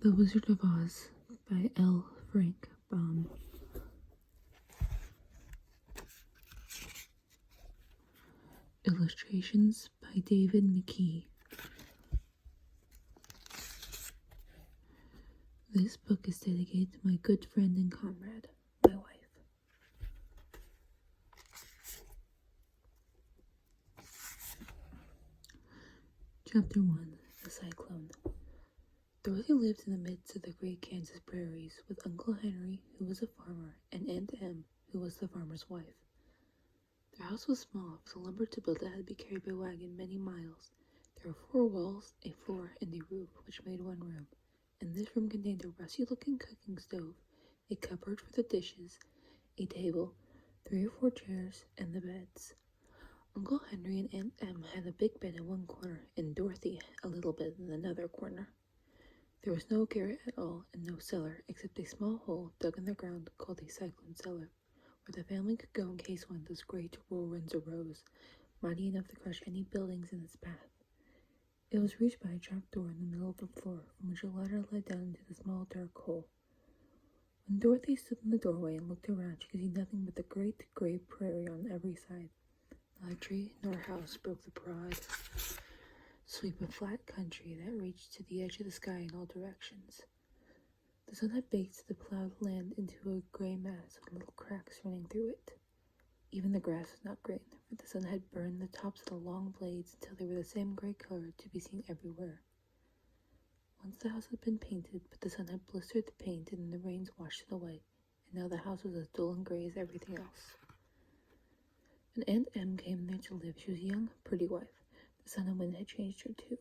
The Wizard of Oz by L. Frank Baum. Illustrations by David McKee. This book is dedicated to my good friend and comrade, my wife. Chapter 1. The Cyclone. Dorothy lived in the midst of the great Kansas prairies with Uncle Henry, who was a farmer, and Aunt Em, who was the farmer's wife. Their house was small, for the lumber to build it had to be carried by wagon many miles. There were 4 walls, a floor, and a roof, which made one room, and this room contained a rusty-looking cooking stove, a cupboard for the dishes, a table, 3 or 4 chairs, and the beds. Uncle Henry and Aunt Em had a big bed in one corner, and Dorothy a little bed in another corner. There was no garret at all, and no cellar, except a small hole dug in the ground called a cyclone cellar, where the family could go in case one of those great whirlwinds arose, mighty enough to crush any buildings in its path. It was reached by a trap door in the middle of the floor, from which a ladder led down into the small dark hole. When Dorothy stood in the doorway and looked around, she could see nothing but the great gray prairie on every side. Not a tree nor house broke the broad sweep of flat country that reached to the edge of the sky in all directions. The sun had baked the plowed land into a gray mass with little cracks running through it. Even the grass was not green, for the sun had burned the tops of the long blades until they were the same gray color to be seen everywhere. Once the house had been painted, but the sun had blistered the paint and the rains washed it away, and now the house was as dull and gray as everything else. When Aunt Em came there to live, she was a young, pretty wife. The sun and wind had changed her too.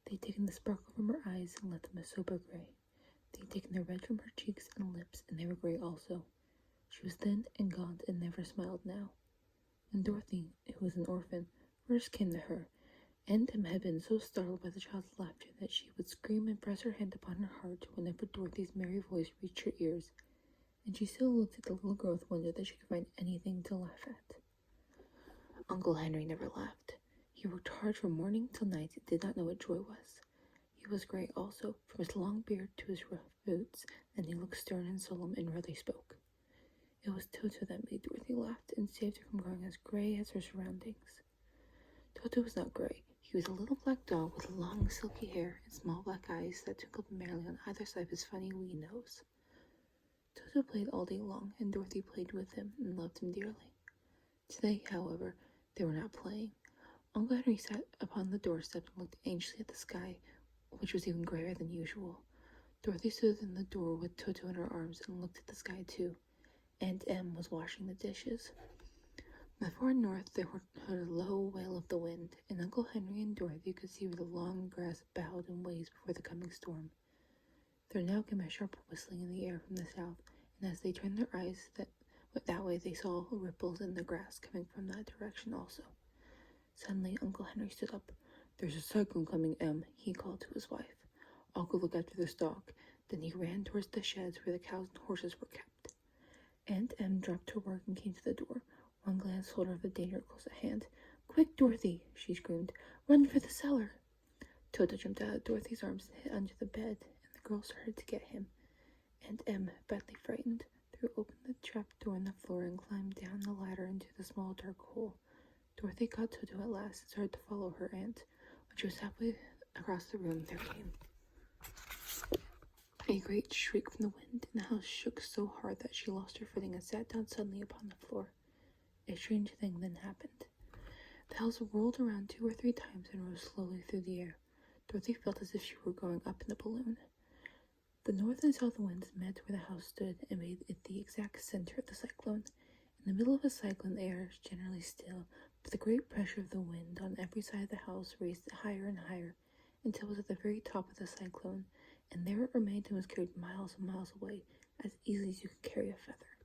They had taken the sparkle from her eyes and left them a sober gray. They had taken the red from her cheeks and lips, and they were gray also. She was thin and gaunt and never smiled now. When Dorothy, who was an orphan, first came to her, Aunt Em had been so startled by the child's laughter that she would scream and press her hand upon her heart whenever Dorothy's merry voice reached her ears, and she still looked at the little girl with wonder that she could find anything to laugh at. Uncle Henry never laughed. He worked hard from morning till night and did not know what joy was. He was gray also, from his long beard to his rough boots, and he looked stern and solemn and rarely spoke. It was Toto that made Dorothy laugh and saved her from growing as gray as her surroundings. Toto was not gray. He was a little black dog with long silky hair and small black eyes that twinkled merrily on either side of his funny wee nose. Toto played all day long, and Dorothy played with him and loved him dearly. Today, however, they were not playing. Uncle Henry sat upon the doorstep and looked anxiously at the sky, which was even grayer than usual. Dorothy stood in the door with Toto in her arms and looked at the sky too. Aunt Em was washing the dishes. From the far north they heard a low wail of the wind, and Uncle Henry and Dorothy could see where the long grass bowed and waved before the coming storm. There now came a sharp whistling in the air from the south, and as they turned their eyes that way they saw ripples in the grass coming from that direction also. Suddenly Uncle Henry stood up. "There's a cyclone coming, Em," he called to his wife. "I'll go look after the stock." Then he ran towards the sheds where the cows and horses were kept. Aunt Em dropped her work and came to the door. One glance told her of the danger close at hand. "Quick, Dorothy!" she screamed. "Run for the cellar!" Toto jumped out of Dorothy's arms and hid under the bed, and the girls started to get him. Aunt Em, badly frightened, threw open the trap door in the floor and climbed down the ladder into the small dark hole. Dorothy caught Toto at last and started to follow her aunt. When she was halfway across the room, there came a great shriek from the wind, and the house shook so hard that she lost her footing and sat down suddenly upon the floor. A strange thing then happened. The house whirled around 2 or 3 times and rose slowly through the air. Dorothy felt as if she were going up in a balloon. The north and south winds met where the house stood and made it the exact center of the cyclone. In the middle of a cyclone, the air is generally still, but the great pressure of the wind on every side of the house raised it higher and higher until it was at the very top of the cyclone, and there it remained and was carried miles and miles away, as easily as you could carry a feather.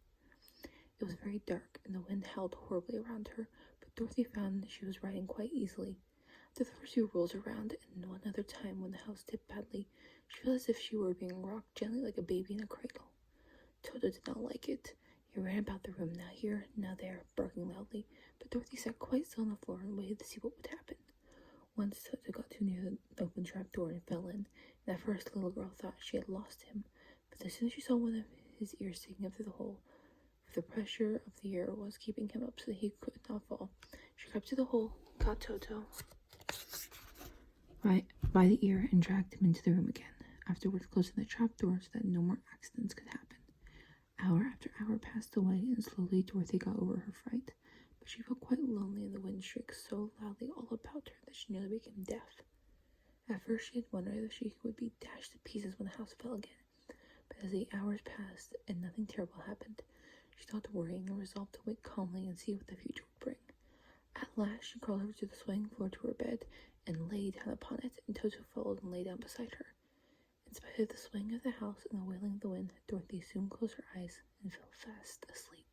It was very dark, and the wind howled horribly around her, but Dorothy found that she was riding quite easily. After the first few rolls around, and one other time when the house tipped badly, she felt as if she were being rocked gently like a baby in a cradle. Toto did not like it. He ran about the room, now here, now there, barking loudly, but Dorothy sat quite still on the floor and waited to see what would happen. Once Toto got too near the open trap door and fell in, and at first the little girl thought she had lost him, but as soon as she saw one of his ears sticking up through the hole, for the pressure of the air was keeping him up so that he could not fall, she crept to the hole, caught Toto by the ear, and dragged him into the room again, afterwards closing the trap door so that no more accidents could happen. Hour after hour passed away, and slowly Dorothy got over her fright, but she felt quite lonely, and the wind shrieked so loudly all about her that she nearly became deaf. At first she had wondered if she would be dashed to pieces when the house fell again, but as the hours passed and nothing terrible happened, she stopped worrying and resolved to wait calmly and see what the future would bring. At last she crawled over to the swaying floor to her bed and lay down upon it, and Toto followed and lay down beside her. In spite of the swaying of the house and the wailing of the wind, Dorothy soon closed her eyes and fell fast asleep.